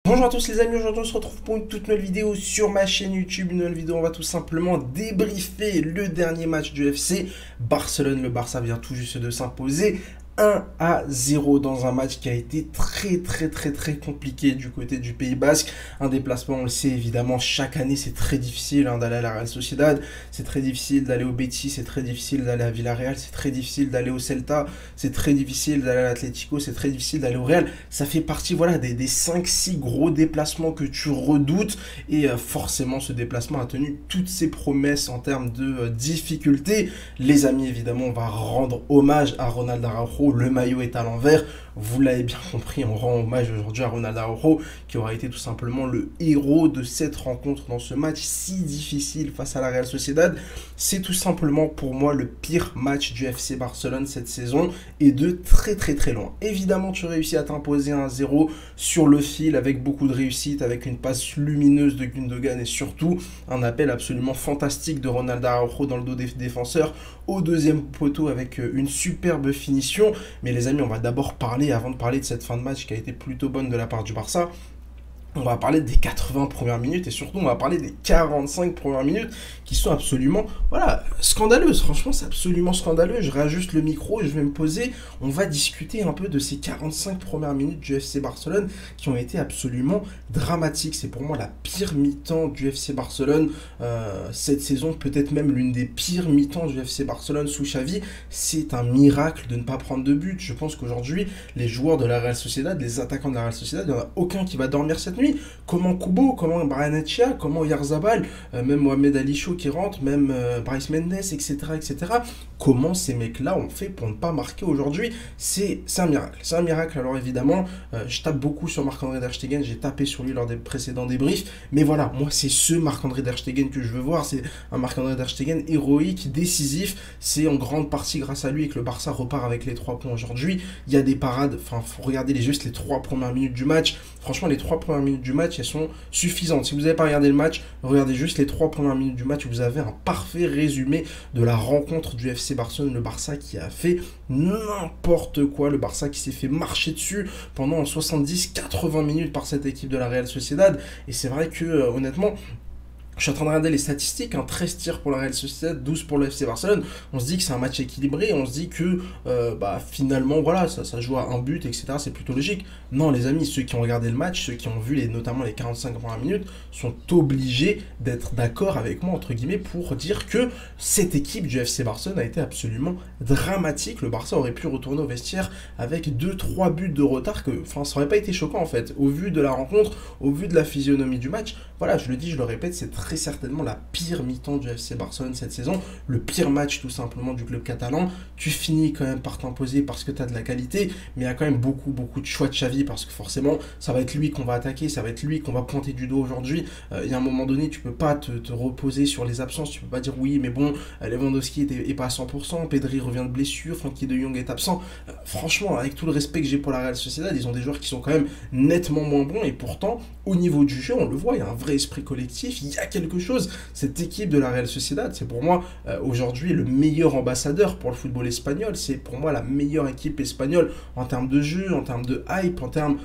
Bonjour à tous les amis, aujourd'hui on se retrouve pour une toute nouvelle vidéo sur ma chaîne YouTube. Une nouvelle vidéo, on va tout simplement débriefer le dernier match du FC Barcelone. Le Barça vient tout juste de s'imposer 1-0 dans un match qui a été très compliqué du côté du Pays Basque. Un déplacement, on le sait évidemment, chaque année c'est très difficile d'aller à la Real Sociedad, c'est très difficile d'aller au Betis, c'est très difficile d'aller à Villarreal, c'est très difficile d'aller au Celta, c'est très difficile d'aller à l'Atlético, c'est très difficile d'aller au Real. Ça fait partie voilà, des 5-6 gros déplacements que tu redoutes et forcément ce déplacement a tenu toutes ses promesses en termes de difficulté. Les amis, évidemment, on va rendre hommage à Ronald Araujo. Le maillot est à l'envers, vous l'avez bien compris, on rend hommage aujourd'hui à Ronald Araujo qui aura été tout simplement le héros de cette rencontre dans ce match si difficile face à la Real Sociedad. C'est tout simplement pour moi le pire match du FC Barcelone cette saison et de très loin. Évidemment, tu réussis à t'imposer 1-0 sur le fil avec beaucoup de réussite, avec une passe lumineuse de Gundogan et surtout un appel absolument fantastique de Ronald Araujo dans le dos des défenseurs au deuxième poteau avec une superbe finition. Mais les amis, on va d'abord parler, avant de parler de cette fin de match qui a été plutôt bonne de la part du Barça, on va parler des 80 premières minutes et surtout on va parler des 45 premières minutes qui sont absolument, voilà, scandaleuses. Franchement, c'est absolument scandaleux. Je réajuste le micro et je vais me poser. On va discuter un peu de ces 45 premières minutes du FC Barcelone qui ont été absolument dramatiques. C'est pour moi la pire mi-temps du FC Barcelone cette saison, peut-être même l'une des pires mi-temps du FC Barcelone sous Xavi. C'est un miracle de ne pas prendre de but. Je pense qu'aujourd'hui, les joueurs de la Real Sociedad, les attaquants de la Real Sociedad, il n'y en a aucun qui va dormir cette nuit. Comment Kubo, comment Brian Etxea, comment Oyarzabal, même Mohamed Ali Chou qui rentre, même Brais Mendes, etc. Comment ces mecs-là ont fait pour ne pas marquer aujourd'hui? C'est un miracle. C'est un miracle. Alors évidemment, je tape beaucoup sur Marc-André ter Stegen, j'ai tapé sur lui lors des précédents débriefs, mais voilà, moi c'est ce Marc-André ter Stegen que je veux voir. C'est un Marc-André ter Stegen héroïque, décisif. C'est en grande partie grâce à lui que le Barça repart avec les 3 points aujourd'hui. Il y a des parades, enfin, faut regarder juste les 3 premières minutes du match. Franchement, les 3 premières minutes du match, elles sont suffisantes. Si vous n'avez pas regardé le match, regardez juste les 3 premières minutes du match. Vous avez un parfait résumé de la rencontre du FC Barcelone. Le Barça qui a fait n'importe quoi. Le Barça qui s'est fait marcher dessus pendant 70-80 minutes par cette équipe de la Real Sociedad. Et c'est vrai que, honnêtement, je suis en train de regarder les statistiques, 13 tirs pour la Real Sociedad, 12 pour le FC Barcelone. On se dit que c'est un match équilibré, on se dit que finalement, voilà, ça joue à un but, etc. C'est plutôt logique. Non, les amis, ceux qui ont regardé le match, ceux qui ont vu notamment les 45 premières minutes, sont obligés d'être d'accord avec moi, entre guillemets, pour dire que cette équipe du FC Barcelone a été absolument dramatique. Le Barça aurait pu retourner au vestiaire avec 2-3 buts de retard, ça aurait pas été choquant en fait. Au vu de la rencontre, au vu de la physionomie du match, voilà, je le dis, je le répète, c'est très certainement la pire mi-temps du FC Barcelone cette saison, le pire match tout simplement du club catalan. Tu finis quand même par t'imposer parce que tu as de la qualité, mais il y a quand même beaucoup de choix de Xavi parce que forcément ça va être lui qu'on va attaquer, ça va être lui qu'on va pointer du dos aujourd'hui. Il y a un moment donné, tu peux pas te reposer sur les absences, tu peux pas dire oui mais bon, Lewandowski est pas à 100%, Pedri revient de blessure, Frenkie de Jong est absent. Franchement, avec tout le respect que j'ai pour la Real Sociedad, ils ont des joueurs qui sont quand même nettement moins bons et pourtant au niveau du jeu, on le voit, il y a un vrai esprit collectif, il y a quelque chose. Cette équipe de la Real Sociedad, c'est pour moi aujourd'hui le meilleur ambassadeur pour le football espagnol. C'est pour moi la meilleure équipe espagnole en termes de jeu, en termes de hype, en termes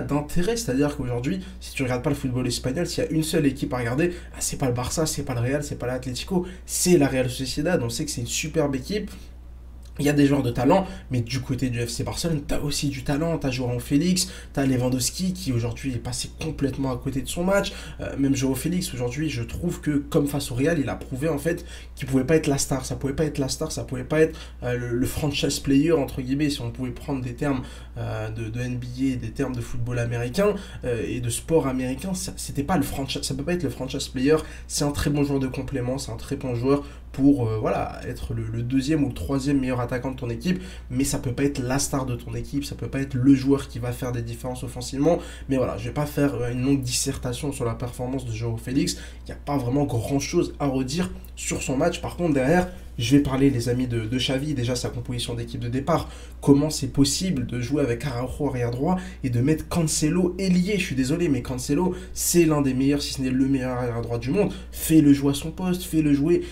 d'intérêt. C'est-à-dire qu'aujourd'hui, si tu ne regardes pas le football espagnol, s'il y a une seule équipe à regarder, c'est pas le Barça, c'est pas le Real, c'est pas l'Atlético, c'est la Real Sociedad. On sait que c'est une superbe équipe. Il y a des joueurs de talent, mais du côté du FC Barcelone, tu as aussi du talent. Tu as Joao Félix, tu as Lewandowski qui aujourd'hui est passé complètement à côté de son match. Même Joao Félix, aujourd'hui, je trouve que comme face au Real, il a prouvé en fait qu'il pouvait pas être la star. Ça pouvait pas être la star, ça pouvait pas être le franchise player, entre guillemets, si on pouvait prendre des termes de NBA, des termes de football américain et de sport américain. C'était pas le franchise, ça peut pas être le franchise player. C'est un très bon joueur de complément, c'est un très bon joueur pour être le deuxième ou le troisième meilleur attaquant de ton équipe, mais ça peut pas être la star de ton équipe, ça peut pas être le joueur qui va faire des différences offensivement. Mais voilà, je vais pas faire une longue dissertation sur la performance de Joao Félix, il n'y a pas vraiment grand chose à redire sur son match. Par contre derrière, Je vais parler, les amis, de Xavi, déjà sa composition d'équipe de départ. Comment c'est possible de jouer avec Araujo arrière droit et de mettre Cancelo ailier? Je suis désolé, mais Cancelo, c'est l'un des meilleurs, si ce n'est le meilleur arrière droit du monde. Fais-le jouer à son poste, fais-le jouer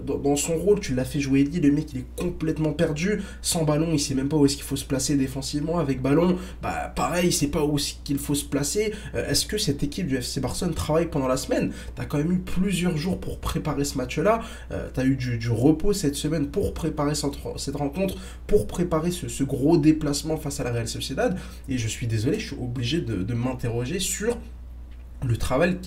dans son rôle. Tu l'as fait jouer ailier, le mec il est complètement perdu. Sans ballon, il sait même pas où est-ce qu'il faut se placer défensivement. Avec ballon, bah pareil, il sait pas où est-ce qu'il faut se placer. Est-ce que cette équipe du FC Barcelone travaille pendant la semaine? T'as quand même eu plusieurs jours pour préparer ce match-là. T'as eu du repos cette semaine pour préparer cette rencontre, pour préparer ce gros déplacement face à la Real Sociedad. Et je suis désolé, je suis obligé de m'interroger sur le travail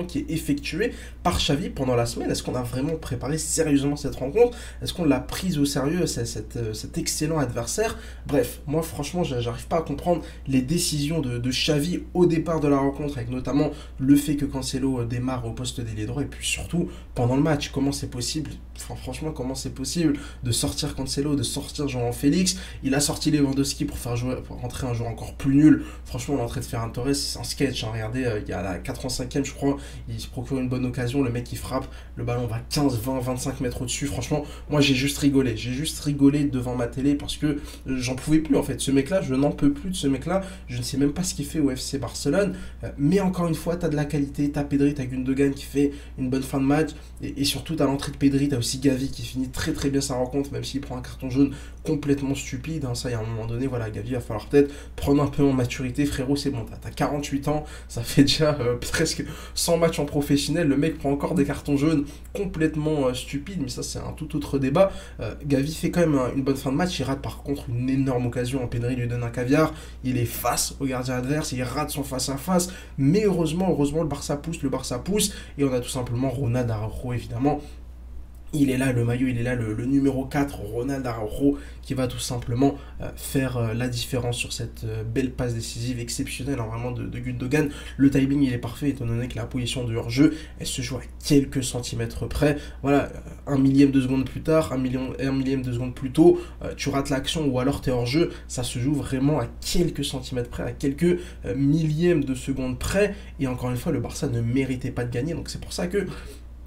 qui est effectué par Xavi pendant la semaine. Est-ce qu'on a vraiment préparé sérieusement cette rencontre? Est-ce qu'on l'a prise au sérieux, cet excellent adversaire? Bref, moi franchement, j'arrive pas à comprendre les décisions de Xavi au départ de la rencontre, avec notamment le fait que Cancelo démarre au poste d'ailier droit, et puis surtout pendant le match. Comment c'est possible? Enfin, franchement, comment c'est possible de sortir Cancelo, de sortir João Félix? Il a sorti Lewandowski pour rentrer un joueur encore plus nul. Franchement, l'entrée de Ferran Torres, c'est un sketch. Hein. Regardez, il y a la 85e, je crois, il se procure une bonne occasion, le mec il frappe, le ballon va 15, 20, 25 mètres au-dessus. Franchement, moi j'ai juste rigolé devant ma télé parce que j'en pouvais plus en fait. Ce mec-là, je n'en peux plus de ce mec-là. Je ne sais même pas ce qu'il fait au FC Barcelone. Mais encore une fois, tu as de la qualité, tu as Pedri, tu as Gundogan qui fait une bonne fin de match. Et surtout, tu as l'entrée de Pedri, tu as aussi Gavi qui finit très très bien sa rencontre, même s'il prend un carton jaune complètement stupide. Hein. Ça, il y a un moment donné, voilà, Gavi, il va falloir peut-être prendre un peu en maturité, frérot. C'est bon, tu as 48 ans, ça fait déjà presque 100 matchs en professionnel. Le mec prend encore des cartons jaunes complètement stupides, mais ça, c'est un tout autre débat. Gavi fait quand même une bonne fin de match. Il rate par contre une énorme occasion. Pedri lui donne un caviar. Il est face au gardien adverse. Il rate son face-à-face. Mais heureusement, le Barça pousse. Et on a tout simplement Ronald Araujo, évidemment. Il est là, le maillot, il est là, le numéro 4, Ronald Araujo, qui va tout simplement faire la différence sur cette belle passe décisive exceptionnelle, hein, vraiment de Gundogan. Le timing, il est parfait, étant donné que la position de hors-jeu, elle se joue à quelques centimètres près. Voilà, un millième de seconde plus tard, un millième de seconde plus tôt, tu rates l'action ou alors tu es hors-jeu. Ça se joue vraiment à quelques centimètres près, à quelques millièmes de seconde près. Et encore une fois, le Barça ne méritait pas de gagner. Donc c'est pour ça que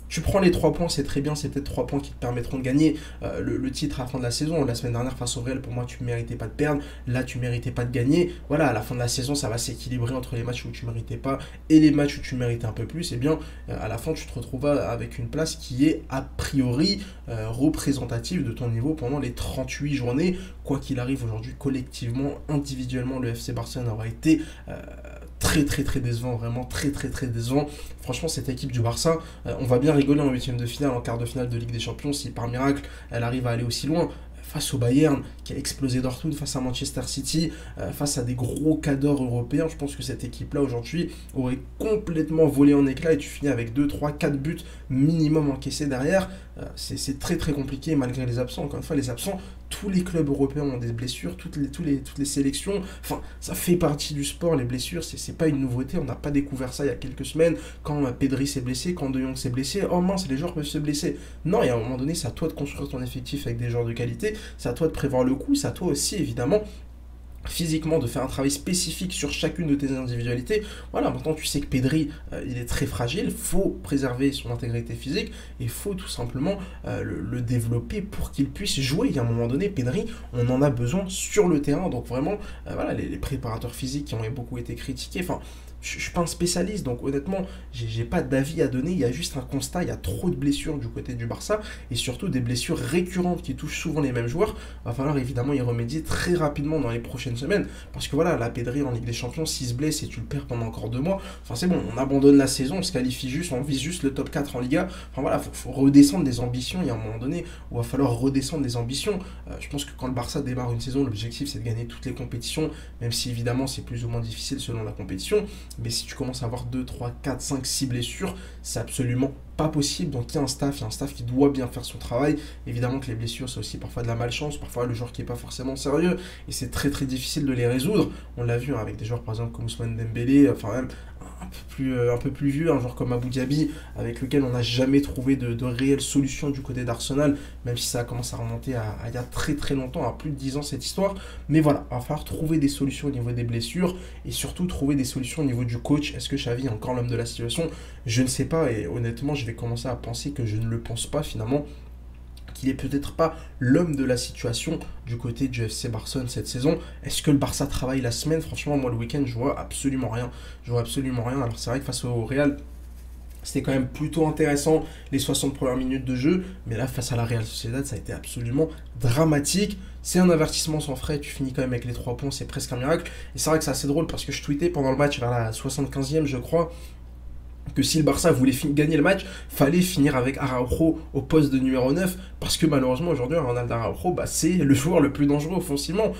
tu prends les 3 points, c'est très bien, c'est peut-être 3 points qui te permettront de gagner le titre à la fin de la saison. La semaine dernière, face au Real, pour moi, tu ne méritais pas de perdre. Là, tu ne méritais pas de gagner. Voilà, à la fin de la saison, ça va s'équilibrer entre les matchs où tu ne méritais pas et les matchs où tu méritais un peu plus. Et bien, à la fin, tu te retrouves avec une place qui est a priori représentative de ton niveau pendant les 38 journées. Quoi qu'il arrive aujourd'hui, collectivement, individuellement, le FC Barcelone aura été très décevant, vraiment très décevant. Franchement, cette équipe du Barça, on va bien rigoler en huitième de finale, en quart de finale de Ligue des Champions, si par miracle elle arrive à aller aussi loin. Face au Bayern, qui a explosé Dortmund, face à Manchester City, face à des gros cadors européens, je pense que cette équipe-là, aujourd'hui, aurait complètement volé en éclats et tu finis avec 2, 3, 4 buts minimum encaissés derrière. C'est très compliqué malgré les absents. Encore une fois, les absents, tous les clubs européens ont des blessures, toutes les sélections. Enfin, ça fait partie du sport, les blessures, c'est pas une nouveauté. On n'a pas découvert ça il y a quelques semaines, quand Pedri s'est blessé, quand De Jong s'est blessé. Oh mince, les joueurs peuvent se blesser. Non, et à un moment donné, c'est à toi de construire ton effectif avec des joueurs de qualité. C'est à toi de prévoir le coup, c'est à toi aussi évidemment physiquement de faire un travail spécifique sur chacune de tes individualités. Voilà, maintenant tu sais que Pedri il est très fragile, faut préserver son intégrité physique et faut tout simplement le développer pour qu'il puisse jouer. Il y a un moment donné, Pedri, on en a besoin sur le terrain. Donc vraiment, voilà, les préparateurs physiques qui ont beaucoup été critiqués, enfin, je ne suis pas un spécialiste, donc honnêtement, j'ai pas d'avis à donner. Il y a juste un constat, il y a trop de blessures du côté du Barça, et surtout des blessures récurrentes qui touchent souvent les mêmes joueurs. Il va falloir évidemment y remédier très rapidement dans les prochaines semaines, parce que voilà, la Pedri en Ligue des Champions, s'il se blesse et tu le perds pendant encore 2 mois, enfin c'est bon, on abandonne la saison, on se qualifie juste, on vise juste le top 4 en Liga. Enfin voilà, faut redescendre des ambitions. Il y a un moment donné où il va falloir redescendre des ambitions. Je pense que quand le Barça démarre une saison, l'objectif c'est de gagner toutes les compétitions, même si évidemment c'est plus ou moins difficile selon la compétition. Mais si tu commences à avoir 2, 3, 4, 5, 6 blessures, c'est absolument pas possible. Donc il y a un staff qui doit bien faire son travail. Évidemment que les blessures, c'est aussi parfois de la malchance, parfois le joueur qui n'est pas forcément sérieux, et c'est très difficile de les résoudre. On l'a vu avec des joueurs par exemple comme Ousmane Dembélé, enfin même un peu plus vieux, un joueur comme Abou Diaby, avec lequel on n'a jamais trouvé de réelle solution du côté d'Arsenal, même si ça commence à remonter à il y a très longtemps, à plus de 10 ans cette histoire. Mais voilà, il va falloir trouver des solutions au niveau des blessures, et surtout trouver des solutions au niveau du coach. Est-ce que Xavi est encore l'homme de la situation? Je ne sais pas, et honnêtement, je vais commencer à penser que je ne le pense pas finalement, qu'il est peut-être pas l'homme de la situation du côté du FC Barcelone cette saison. Est-ce que le Barça travaille la semaine? Franchement, moi le week-end, je vois absolument rien. Je vois absolument rien. Alors c'est vrai que face au Real, c'était quand même plutôt intéressant les 60 premières minutes de jeu, mais là face à la Real Sociedad, ça a été absolument dramatique. C'est un avertissement sans frais, tu finis quand même avec les 3 points, c'est presque un miracle. Et c'est vrai que c'est assez drôle parce que je tweetais pendant le match vers la 75e, je crois, que si le Barça voulait gagner le match, fallait finir avec Araujo au poste de numéro 9, parce que malheureusement aujourd'hui Ronald Araujo, c'est le joueur le plus dangereux offensivement.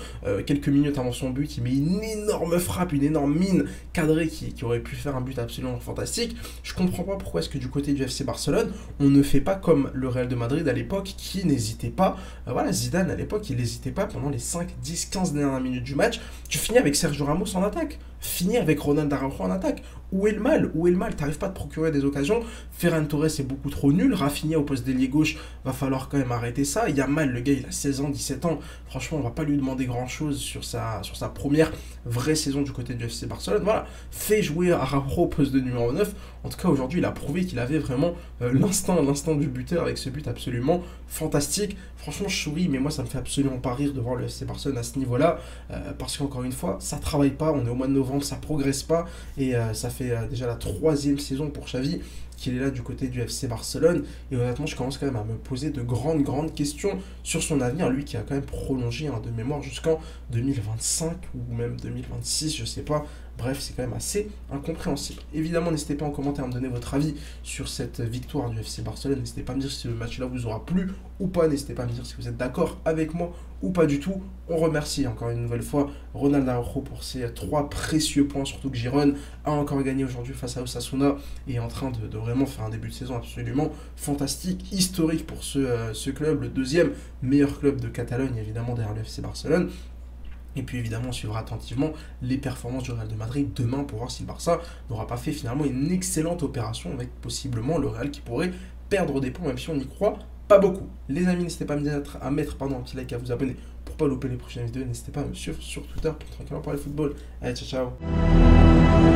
Quelques minutes avant son but, il met une énorme frappe, une énorme mine cadrée qui aurait pu faire un but absolument fantastique. Je comprends pas pourquoi est-ce que du côté du FC Barcelone, on ne fait pas comme le Real de Madrid à l'époque, qui n'hésitait pas, voilà, Zidane à l'époque, il n'hésitait pas pendant les 5, 10, 15 dernières minutes du match. Tu finis avec Sergio Ramos en attaque, finis avec Ronald Araujo en attaque. Où est le mal? Où est le mal? T'arrives pas à te procurer des occasions. Ferran Torres est beaucoup trop nul. Rafinha au poste d'ailier gauche, va falloir quand même arrêter ça. Yamal, le gars, il a 16 ans, 17 ans. Franchement, on va pas lui demander grand-chose sur sa première vraie saison du côté du FC Barcelone. Voilà, fais jouer Araujo au poste de numéro 9. En tout cas, aujourd'hui, il a prouvé qu'il avait vraiment l'instinct du buteur avec ce but absolument fantastique. Franchement, je souris, mais moi, ça me fait absolument pas rire de voir le FC Barcelone à ce niveau-là. Parce qu'encore une fois, ça travaille pas. On est au mois de novembre, ça progresse pas. Et ça fait déjà la 3e saison pour Xavi qu'il est là du côté du FC Barcelone. Et honnêtement, je commence quand même à me poser de grandes questions sur son avenir. Lui qui a quand même prolongé de mémoire jusqu'en 2025 ou même 2026, je sais pas. Bref, c'est quand même assez incompréhensible. Évidemment, n'hésitez pas en commentaire à me donner votre avis sur cette victoire du FC Barcelone. N'hésitez pas à me dire si le match-là vous aura plu ou pas. N'hésitez pas à me dire si vous êtes d'accord avec moi ou pas du tout. On remercie encore une nouvelle fois Ronald Araujo pour ses 3 précieux points, surtout que Girona a encore gagné aujourd'hui face à Osasuna et est en train de vraiment faire un début de saison absolument fantastique, historique pour ce club, le 2e meilleur club de Catalogne, évidemment derrière le FC Barcelone. Et puis évidemment, on suivra attentivement les performances du Real de Madrid demain pour voir si le Barça n'aura pas fait finalement une excellente opération avec possiblement le Real qui pourrait perdre des points, même si on n'y croit pas beaucoup. Les amis, n'hésitez pas à mettre un petit like, à vous abonner pour pas louper les prochaines vidéos. N'hésitez pas à me suivre sur Twitter pour tranquillement parler football. Allez, ciao ciao.